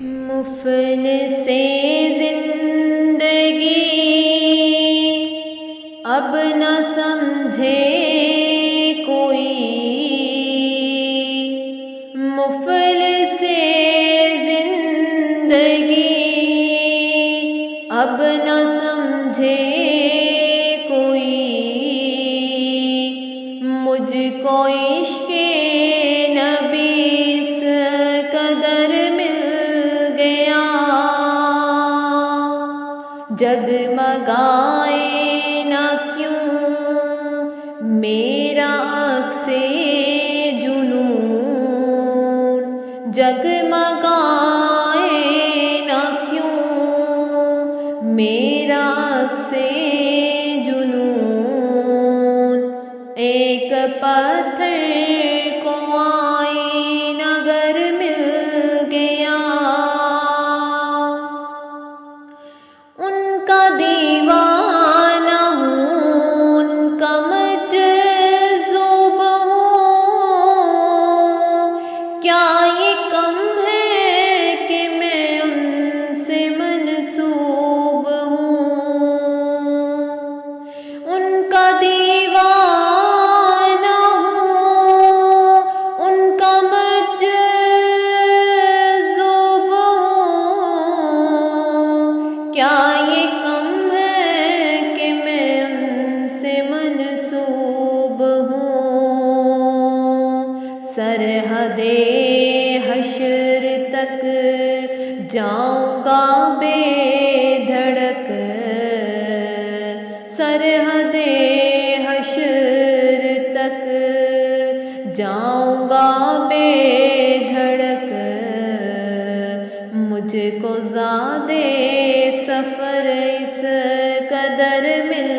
مفلس زندگی اب نہ سمجھے کوئی، مفلس زندگی اب نہ سمجھے کوئی، مجھ کو عشق نبی اس قدر مل گیا، جگمگائے نہ کیوں میرا عکس جنون، جگمگائے نہ کیوں میرا عکس جنون، ایک پتھر کو آئینہ گر مل گیا، ان کا دیوانہ ہوں، ان کا مجذوب ہوں، کیا یہ کم ہے کہ میں ان سے منسوب ہوں، ان کا دیوانہ ہوں، ان کا مجذوب ہوں، کیا یہ کم ہے کہ میں ان سے منسوب ہوں، سرحد حشر تک جاؤں گا بے دھڑک، سرحد حشر تک جاؤں گا بے دھڑک، مجھ کو زادِ سفر اس قدر مل